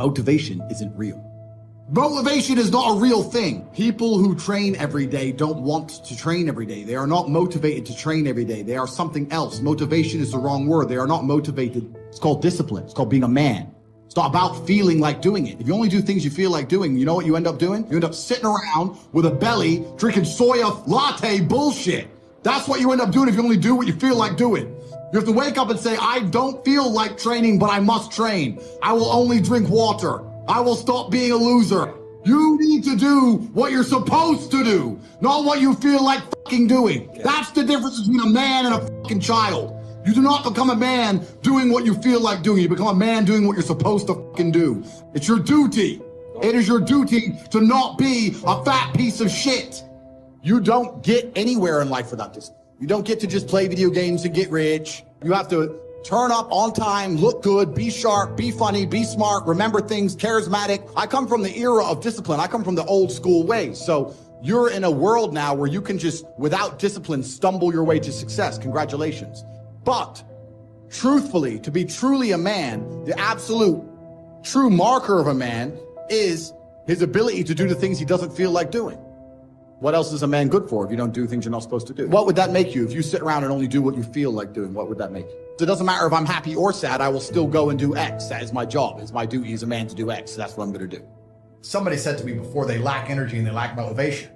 motivation isn't real. Motivation is not a real thing. People who train every day don't want to train every day. They are not motivated to train every day. They are something else. Motivation is the wrong word. They are not motivated. It's called discipline. It's called being a man. It's not about feeling like doing it. If you only do things you feel like doing, you know what you end up doing? You end up sitting around with a belly drinking soya latte bullshit. That's what you end up doing if you only do what you feel like doing. You have to wake up and say, I don't feel like training, but I must train. I will only drink water. I will stop being a loser. You need to do what you're supposed to do, not what you feel like fucking doing. That's the difference between a man and a fucking child. You do not become a man doing what you feel like doing. You become a man doing what you're supposed to fucking do. It's your duty. It is your duty to not be a fat piece of shit. You don't get anywhere in life without discipline. You don't get to just play video games and get rich. You have to turn up on time, look good, be sharp, be funny, be smart, remember things, charismatic. I come from the era of discipline. I come from the old school ways. So you're in a world now where you can just, without discipline, stumble your way to success. Congratulations. But truthfully, to be truly a man, the absolute true marker of a man is his ability to do the things he doesn't feel like doing. What else is a man good for if you don't do things you're not supposed to do? What would that make you if you sit around and only do what you feel like doing? What would that make you? So it doesn't matter if I'm happy or sad, I will still go and do X. That is my job. It's my duty as a man to do X. So that's what I'm going to do. Somebody said to me before, they lack energy and they lack motivation.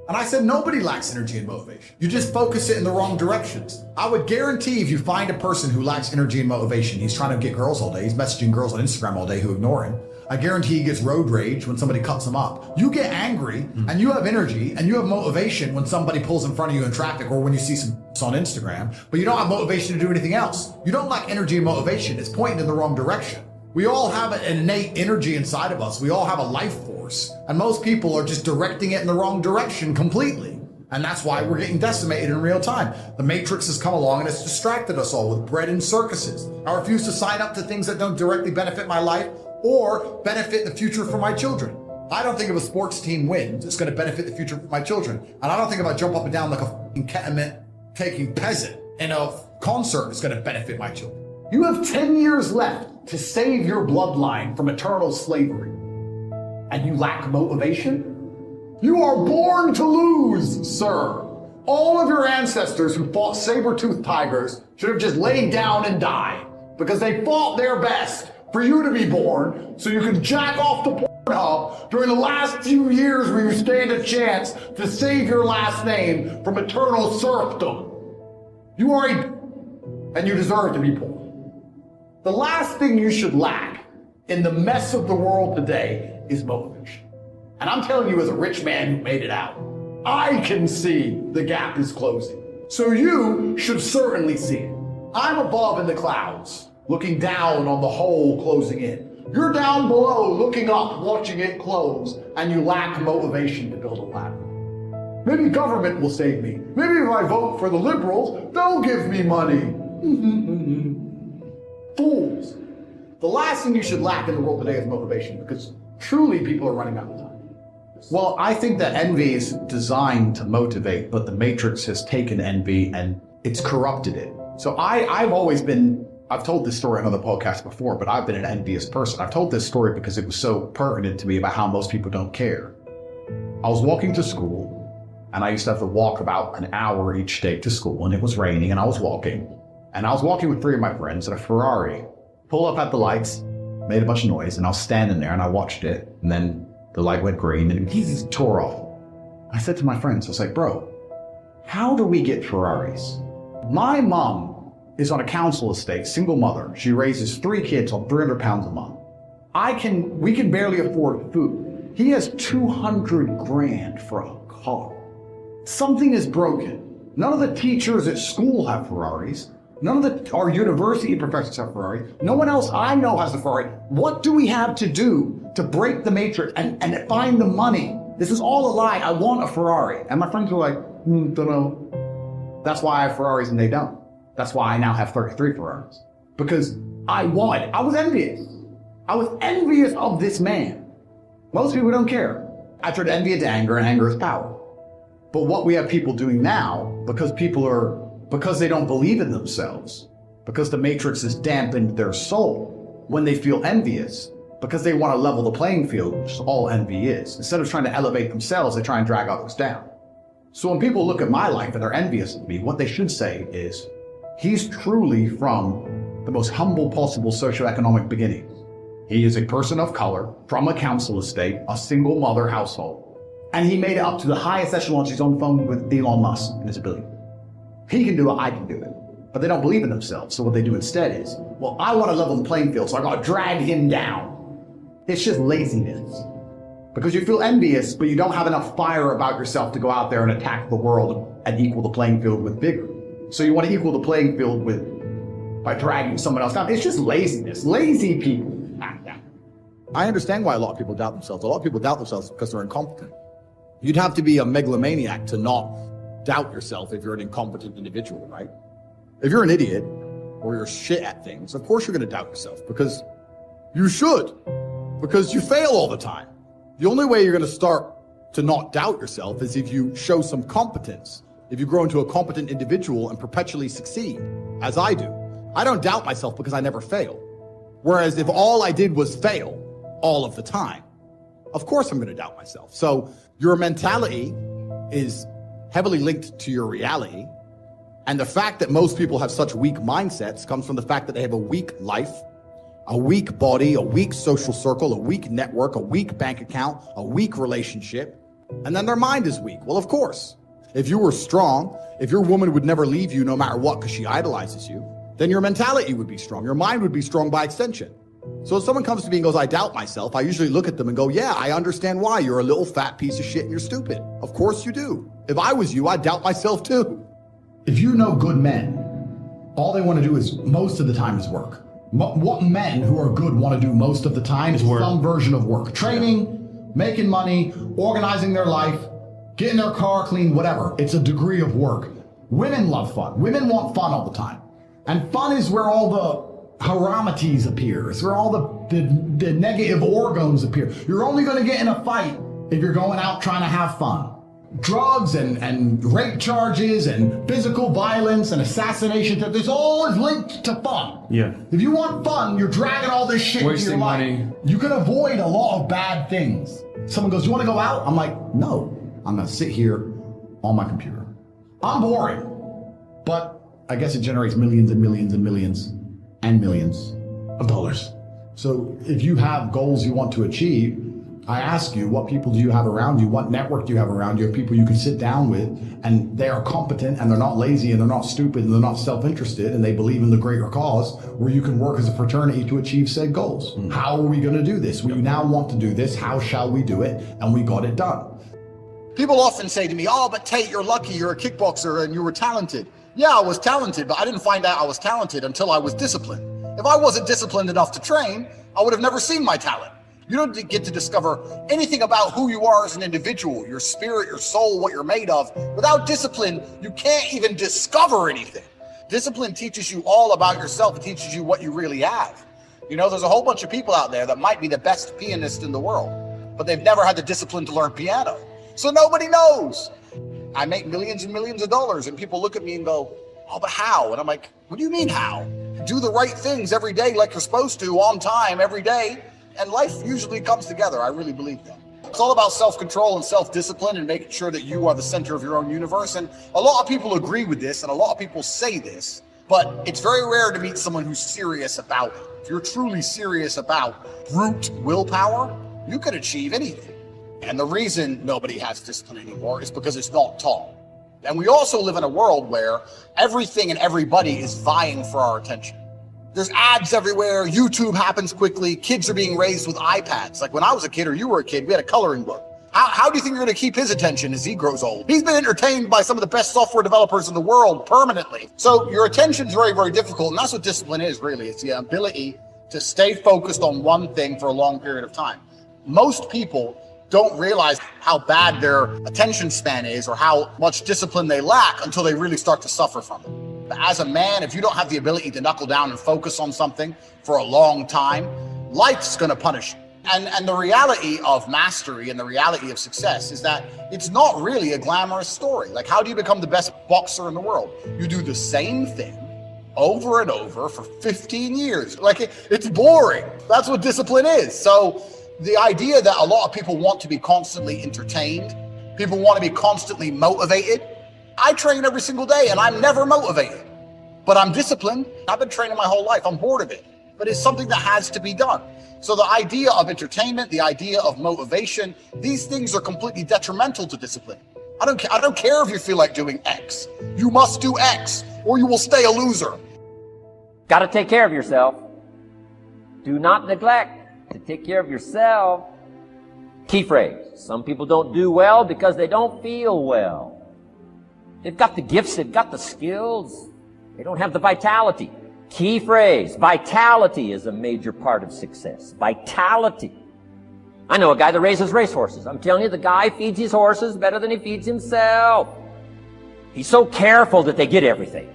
And I said, nobody lacks energy and motivation. You just focus it in the wrong directions. I would guarantee if you find a person who lacks energy and motivation, he's trying to get girls all day, he's messaging girls on Instagram all day who ignore him. I guarantee he gets road rage when somebody cuts him up. You get angry and you have energy and you have motivation when somebody pulls in front of you in traffic or when you see some on Instagram, but you don't have motivation to do anything else. You don't lack energy and motivation. It's pointing in the wrong direction. We all have an innate energy inside of us. We all have a life force. And most people are just directing it in the wrong direction completely. And that's why we're getting decimated in real time. The Matrix has come along and it's distracted us all with bread and circuses. I refuse to sign up to things that don't directly benefit my life or benefit the future for my children. I don't think if a sports team wins, it's going to benefit the future for my children. And I don't think if I jump up and down like a fucking ketamine-taking peasant in a concert, it's going to benefit my children. You have 10 years left to save your bloodline from eternal slavery. And you lack motivation? You are born to lose, sir. All of your ancestors who fought saber-toothed tigers should have just laid down and died because they fought their best for you to be born so you could jack off the Pornhub during the last few years where you stand a chance to save your last name from eternal serfdom. You are and you deserve to be poor. The last thing you should lack in the mess of the world today is motivation. And I'm telling you as a rich man who made it out, I can see the gap is closing. So you should certainly see it. I'm above in the clouds, looking down on the hole closing in. You're down below, looking up, watching it close, and you lack motivation to build a ladder. Maybe government will save me. Maybe if I vote for the liberals, they'll give me money. Fools. The last thing you should lack in the world today is motivation, because truly people are running out of time. Well, I think that envy is designed to motivate, but the Matrix has taken envy and it's corrupted it. So I've told this story on other podcasts before, but I've been an envious person. I've told this story because it was so pertinent to me about how most people don't care. I was walking to school and I used to have to walk about an hour each day to school, and it was raining and I was walking. And I was walking with 3 of my friends in a Ferrari. Pull up at the lights, made a bunch of noise, and I was standing there and I watched it, and then the light went green and he just tore off. I said to my friends, I was like, bro, how do we get Ferraris? My mom is on a council estate, single mother. She raises 3 kids on 300 pounds a month. We can barely afford food. He has 200 grand for a car. Something is broken. None of the teachers at school have Ferraris. None of our university professors have Ferraris. No one else I know has a Ferrari. What do we have to do to break the matrix and find the money? This is all a lie. I want a Ferrari. And my friends were like, don't know. That's why I have Ferraris and they don't. That's why I now have 33 Ferraris. Because I wanted. I was envious. I was envious of this man. Most people don't care. I turned envy into anger, and anger is power. But what we have people doing now, because they don't believe in themselves, because the matrix has dampened their soul, when they feel envious, because they want to level the playing field, which is all envy is. Instead of trying to elevate themselves, they try and drag others down. So when people look at my life and they're envious of me, what they should say is, he's truly from the most humble possible socioeconomic beginnings. He is a person of color from a council estate, a single mother household, and he made it up to the highest echelons. He's on the phone with Elon Musk and his ability. He can do it, I can do it. But they don't believe in themselves. So what they do instead is, well, I want to level the playing field, so I got to drag him down. It's just laziness. Because you feel envious, but you don't have enough fire about yourself to go out there and attack the world and equal the playing field with vigor. So you want to equal the playing field by dragging someone else down. It's just laziness. Lazy people. I understand why a lot of people doubt themselves. A lot of people doubt themselves because they're incompetent. You'd have to be a megalomaniac to not doubt yourself if you're an incompetent individual, right? If you're an idiot or you're shit at things, of course you're going to doubt yourself, because you should, because you fail all the time. The only way you're going to start to not doubt yourself is if you show some competence, if you grow into a competent individual and perpetually succeed, as I do. I don't doubt myself because I never fail. Whereas if all I did was fail all of the time, of course I'm going to doubt myself. So your mentality is heavily linked to your reality. And the fact that most people have such weak mindsets comes from the fact that they have a weak life, a weak body, a weak social circle, a weak network, a weak bank account, a weak relationship, and then their mind is weak. Well, of course, if you were strong, if your woman would never leave you no matter what because she idolizes you, then your mentality would be strong. Your mind would be strong by extension. So if someone comes to me and goes, I doubt myself, I usually look at them and go, yeah, I understand why. You're a little fat piece of shit and you're stupid. Of course you do. If I was you, I'd doubt myself too. If you know good men, all they want to do is, most of the time, is work. What men who are good want to do most of the time is some version of work. Training, making money, organizing their life, getting their car clean, whatever. It's a degree of work. Women love fun. Women want fun all the time. And fun is where all the haramities appear. It's where all the negative organs appear. You're only going to get in a fight if you're going out trying to have fun. Drugs and rape charges and physical violence and assassination, there's always linked to fun. Yeah. If you want fun, you're dragging all this shit into your life. Wasting money. You can avoid a lot of bad things. Someone goes, you want to go out? I'm like, no, I'm going to sit here on my computer. I'm boring, but I guess it generates millions and millions and millions and millions of dollars. So if you have goals you want to achieve, I ask you, what people do you have around you? What network do you have around you of people you can sit down with and they are competent and they're not lazy and they're not stupid and they're not self-interested and they believe in the greater cause, where you can work as a fraternity to achieve said goals? How are we going to do this? We now want to do this. How shall we do it? And we got it done. People often say to me, oh, but Tate, you're lucky. You're a kickboxer and you were talented. Yeah, I was talented, but I didn't find out I was talented until I was disciplined. If I wasn't disciplined enough to train, I would have never seen my talent. You don't get to discover anything about who you are as an individual, your spirit, your soul, what you're made of. Without discipline, you can't even discover anything. Discipline teaches you all about yourself. It teaches you what you really have. You know, there's a whole bunch of people out there that might be the best pianist in the world, but they've never had the discipline to learn piano. So nobody knows. I make millions and millions of dollars and people look at me and go, oh, but how? And I'm like, what do you mean how? Do the right things every day like you're supposed to, on time, every day. And life usually comes together. I really believe that. It's all about self-control and self-discipline and making sure that you are the center of your own universe. And a lot of people agree with this and a lot of people say this, but it's very rare to meet someone who's serious about it. If you're truly serious about brute willpower, you could achieve anything. And the reason nobody has discipline anymore is because it's not taught. And we also live in a world where everything and everybody is vying for our attention. There's ads everywhere. YouTube happens quickly. Kids are being raised with iPads. Like when I was a kid or you were a kid, we had a coloring book. How do you think you're going to keep his attention as he grows old? He's been entertained by some of the best software developers in the world permanently. So your attention's very, very difficult. And that's what discipline is, really. It's the ability to stay focused on one thing for a long period of time. Most people don't realize how bad their attention span is or how much discipline they lack until they really start to suffer from it. But as a man, if you don't have the ability to knuckle down and focus on something for a long time, life's going to punish you. And the reality of mastery and the reality of success is that it's not really a glamorous story. Like, how do you become the best boxer in the world? You do the same thing over and over for 15 years. Like it's boring. That's what discipline is. So the idea that a lot of people want to be constantly entertained, people want to be constantly motivated. I train every single day and I'm never motivated, but I'm disciplined. I've been training my whole life. I'm bored of it, but it's something that has to be done. So the idea of entertainment, the idea of motivation, these things are completely detrimental to discipline. I don't care if you feel like doing X. You must do X or you will stay a loser. Got to take care of yourself. Do not neglect to take care of yourself. Key phrase. Some people don't do well because they don't feel well. They've got the gifts, they've got the skills. They don't have the vitality. Key phrase. Vitality is a major part of success. Vitality. I know a guy that raises racehorses. I'm telling you, the guy feeds his horses better than he feeds himself. He's so careful that they get everything.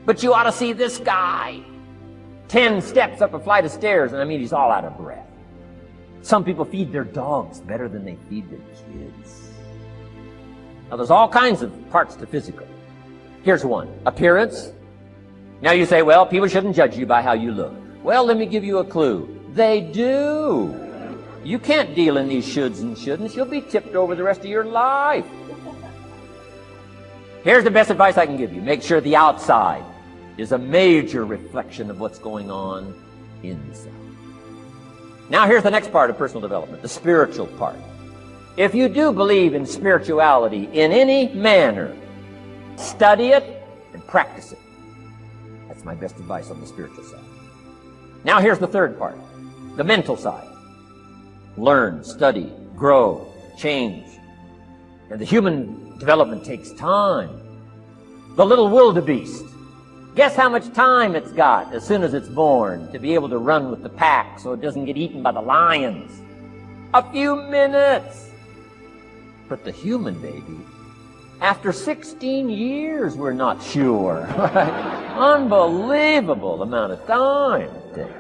But you ought to see this guy. 10 steps up a flight of stairs, and I mean, he's all out of breath. Some people feed their dogs better than they feed their kids. Now, there's all kinds of parts to physical. Here's one. Appearance. Now you say, well, people shouldn't judge you by how you look. Well, let me give you a clue. They do. You can't deal in these shoulds and shouldn'ts. You'll be tipped over the rest of your life. Here's the best advice I can give you. Make sure the outside is a major reflection of what's going on inside. Now here's the next part of personal development, the spiritual part. If you do believe in spirituality in any manner, study it and practice it. That's my best advice on the spiritual side. Now here's the third part, the mental side. Learn, study, grow, change. And the human development takes time. The little wildebeest, guess how much time it's got as soon as it's born to be able to run with the pack so it doesn't get eaten by the lions? A few minutes. But the human baby, after 16 years, we're not sure. Unbelievable amount of time it takes.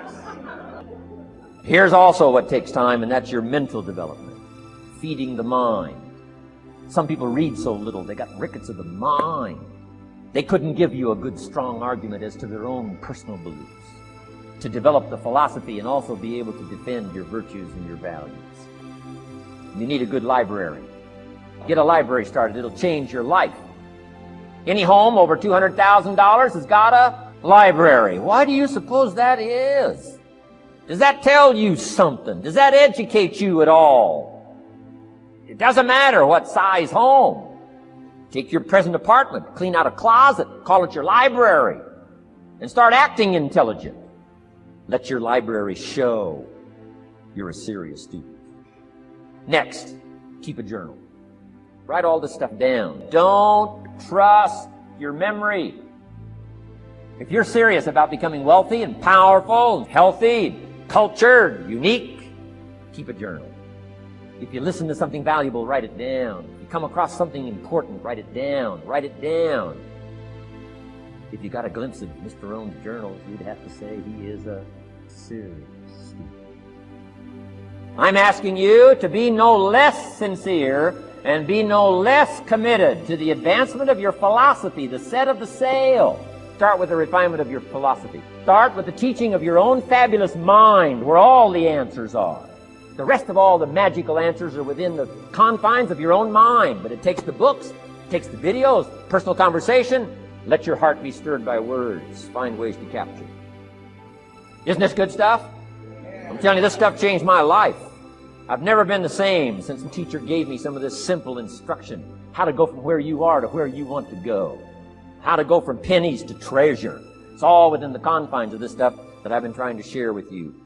Here's also what takes time, and that's your mental development. Feeding the mind. Some people read so little, they got rickets of the mind. They couldn't give you a good, strong argument as to their own personal beliefs. To develop the philosophy and also be able to defend your virtues and your values. You need a good library. Get a library started. It'll change your life. Any home over $200,000 has got a library. Why do you suppose that is? Does that tell you something? Does that educate you at all? It doesn't matter what size home. Take your present apartment, clean out a closet, call it your library, and start acting intelligent. Let your library show you're a serious student. Next, keep a journal. Write all this stuff down. Don't trust your memory. If you're serious about becoming wealthy and powerful, and healthy, cultured, unique, keep a journal. If you listen to something valuable, write it down. If you come across something important, write it down. Write it down. If you got a glimpse of Mr. Rohn's journals, you'd have to say he is a serious student. I'm asking you to be no less sincere and be no less committed to the advancement of your philosophy, the set of the sail. Start with the refinement of your philosophy. Start with the teaching of your own fabulous mind, where all the answers are. The rest of all the magical answers are within the confines of your own mind. But it takes the books, it takes the videos, personal conversation. Let your heart be stirred by words. Find ways to capture. Isn't this good stuff? I'm telling you, this stuff changed my life. I've never been the same since the teacher gave me some of this simple instruction. How to go from where you are to where you want to go. How to go from pennies to treasure. It's all within the confines of this stuff that I've been trying to share with you.